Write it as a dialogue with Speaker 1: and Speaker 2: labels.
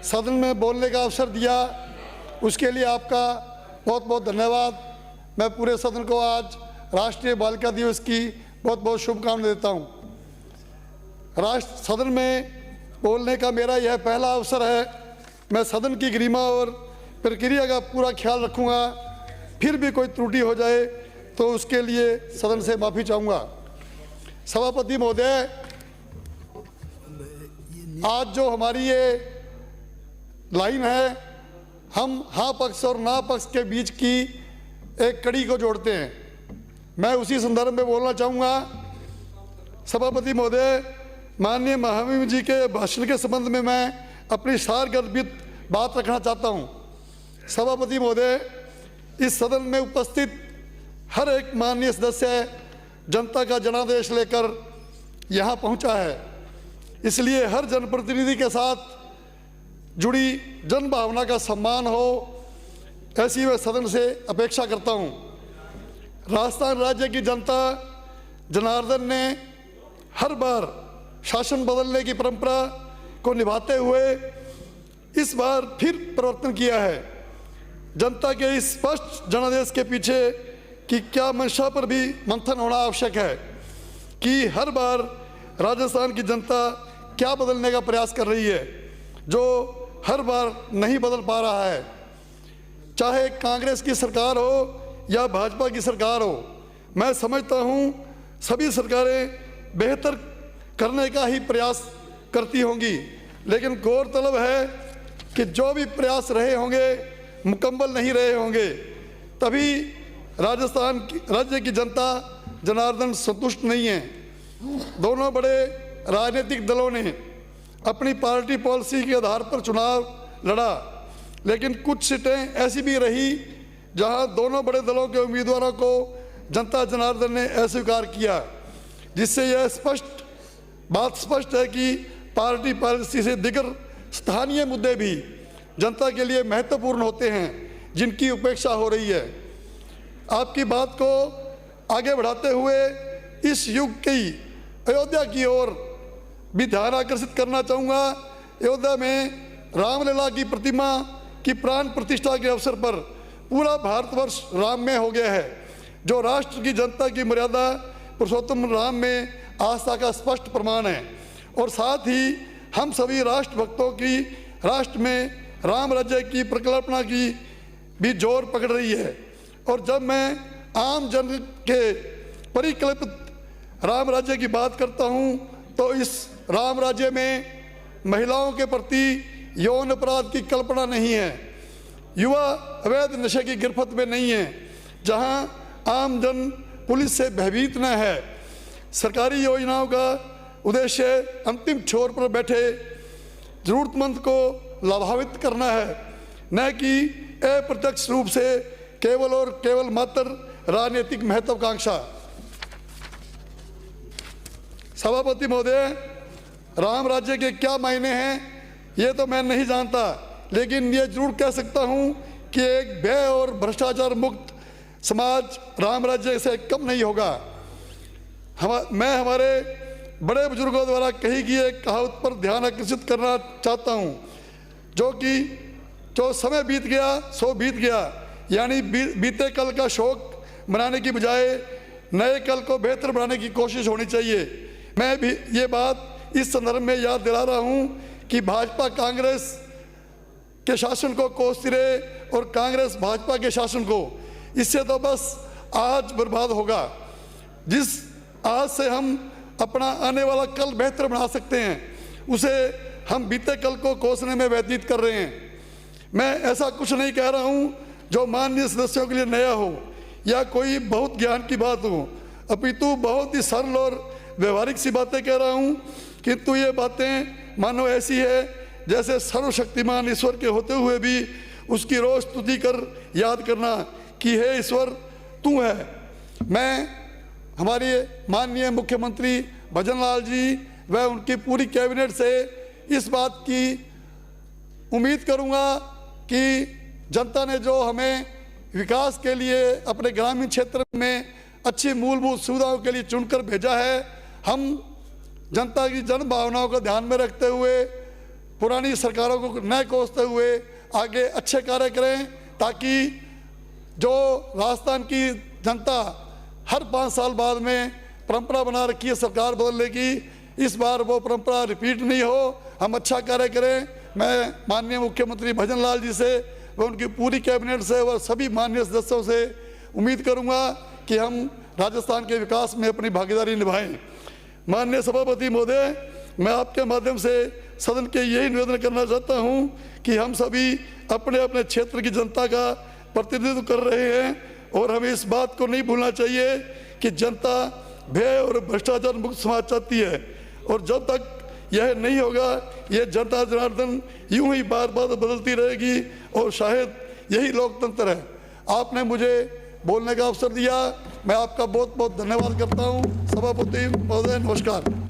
Speaker 1: सदन में बोलने का अवसर दिया, उसके लिए आपका बहुत बहुत धन्यवाद। मैं पूरे सदन को आज राष्ट्रीय बालिका दिवस की बहुत बहुत शुभकामनाएं देता हूं। राष्ट्र सदन में बोलने का मेरा यह पहला अवसर है। मैं सदन की गरिमा और प्रक्रिया का पूरा ख्याल रखूंगा। फिर भी कोई त्रुटि हो जाए तो उसके लिए सदन से माफ़ी चाहूँगा। सभापति महोदय, आज जो हमारी ये लाइन है, हम हाँ पक्ष और ना पक्ष के बीच की एक कड़ी को जोड़ते हैं। मैं उसी संदर्भ में बोलना चाहूँगा। सभापति महोदय, माननीय महामहिम जी के भाषण के संबंध में मैं अपनी सारगर्भित बात रखना चाहता हूँ। सभापति महोदय, इस सदन में उपस्थित हर एक माननीय सदस्य जनता का जनादेश लेकर यहाँ पहुँचा है, इसलिए हर जनप्रतिनिधि के साथ जुड़ी जन भावना का सम्मान हो, ऐसी मैं सदन से अपेक्षा करता हूँ। राजस्थान राज्य की जनता जनार्दन ने हर बार शासन बदलने की परंपरा को निभाते हुए इस बार फिर परिवर्तन किया है। जनता के इस स्पष्ट जनादेश के पीछे कि क्या मंशा पर भी मंथन होना आवश्यक है कि हर बार राजस्थान की जनता क्या बदलने का प्रयास कर रही है, जो हर बार नहीं बदल पा रहा है। चाहे कांग्रेस की सरकार हो या भाजपा की सरकार हो, मैं समझता हूँ सभी सरकारें बेहतर करने का ही प्रयास करती होंगी, लेकिन गौरतलब है कि जो भी प्रयास रहे होंगे मुकम्मल नहीं रहे होंगे, तभी राजस्थान की राज्य की जनता जनार्दन संतुष्ट नहीं है। दोनों बड़े राजनीतिक दलों ने अपनी पार्टी पॉलिसी के आधार पर चुनाव लड़ा, लेकिन कुछ सीटें ऐसी भी रही जहां दोनों बड़े दलों के उम्मीदवारों को जनता जनार्दन ने अस्वीकार किया, जिससे यह बात स्पष्ट है कि पार्टी पॉलिसी से दिगर स्थानीय मुद्दे भी जनता के लिए महत्वपूर्ण होते हैं, जिनकी उपेक्षा हो रही है। आपकी बात को आगे बढ़ाते हुए इस युग की अयोध्या की ओर भी ध्यान आकर्षित करना चाहूँगा। अयोध्या में रामलला की प्रतिमा की प्राण प्रतिष्ठा के अवसर पर पूरा भारतवर्ष राममय हो गया है, जो राष्ट्र की जनता की मर्यादा पुरुषोत्तम राम में आस्था का स्पष्ट प्रमाण है। और साथ ही हम सभी राष्ट्र भक्तों की राष्ट्र में राम राज्य की परिकल्पना की भी जोर पकड़ रही है। और जब मैं आम जन के परिकल्पित राम राज्य की बात करता हूँ, तो इस राम राज्य में महिलाओं के प्रति यौन अपराध की कल्पना नहीं है, युवा अवैध नशे की गिरफ्त में नहीं है, जहां आम जन पुलिस से भयभीत न है। सरकारी योजनाओं का उद्देश्य अंतिम छोर पर बैठे जरूरतमंद को लाभान्वित करना है, न कि अप्रत्यक्ष रूप से केवल और केवल मात्र राजनीतिक महत्वाकांक्षा। सभापति महोदय, राम राज्य के क्या मायने हैं ये तो मैं नहीं जानता, लेकिन ये जरूर कह सकता हूँ कि एक भय और भ्रष्टाचार मुक्त समाज राम राज्य से कम नहीं होगा। मैं हमारे बड़े बुजुर्गों द्वारा कही गई एक कहावत पर ध्यान आकर्षित करना चाहता हूँ, जो समय बीत गया सो बीत गया, यानी बीते कल का शोक मनाने की बजाय नए कल को बेहतर बनाने की कोशिश होनी चाहिए। मैं भी ये बात इस संदर्भ में याद दिला रहा हूँ कि भाजपा कांग्रेस के शासन को कोसती रहे और कांग्रेस भाजपा के शासन को, इससे तो बस आज बर्बाद होगा। जिस आज से हम अपना आने वाला कल बेहतर बना सकते हैं, उसे हम बीते कल को कोसने में व्यतीत कर रहे हैं। मैं ऐसा कुछ नहीं कह रहा हूँ जो माननीय सदस्यों के लिए नया हो या कोई बहुत ज्ञान की बात हो, अपितु बहुत ही सरल और व्यवहारिक सी बातें कह रहा हूँ, किंतु ये बातें मानो ऐसी है जैसे सर्वशक्तिमान ईश्वर के होते हुए भी उसकी रोज स्तुति कर याद करना कि हे ईश्वर तू है। मैं हमारे माननीय मुख्यमंत्री भजनलाल जी व उनकी पूरी कैबिनेट से इस बात की उम्मीद करूंगा कि जनता ने जो हमें विकास के लिए अपने ग्रामीण क्षेत्र में अच्छी मूलभूत सुविधाओं के लिए चुनकर भेजा है, हम जनता की जन भावनाओं को ध्यान में रखते हुए पुरानी सरकारों को न कोसते हुए आगे अच्छे कार्य करें, ताकि जो राजस्थान की जनता हर 5 साल बाद में परंपरा बना रखी है सरकार बदलने की, इस बार वो परंपरा रिपीट नहीं हो, हम अच्छा कार्य करें। मैं माननीय मुख्यमंत्री भजन लाल जी से व उनकी पूरी कैबिनेट से और सभी माननीय सदस्यों से उम्मीद करूंगा कि हम राजस्थान के विकास में अपनी भागीदारी निभाएं। माननीय सभापति महोदय, मैं आपके माध्यम से सदन के यही निवेदन करना चाहता हूं कि हम सभी अपने अपने क्षेत्र की जनता का प्रतिनिधित्व कर रहे हैं और हमें इस बात को नहीं भूलना चाहिए कि जनता भय और भ्रष्टाचार मुक्त समाज चाहती है, और जब तक यह नहीं होगा यह जनता जनार्दन यूं ही बार बार बदलती रहेगी और शायद यही लोकतंत्र है। आपने मुझे बोलने का अवसर दिया, मैं आपका बहुत बहुत धन्यवाद करता हूं। सभापति महोदय, नमस्कार।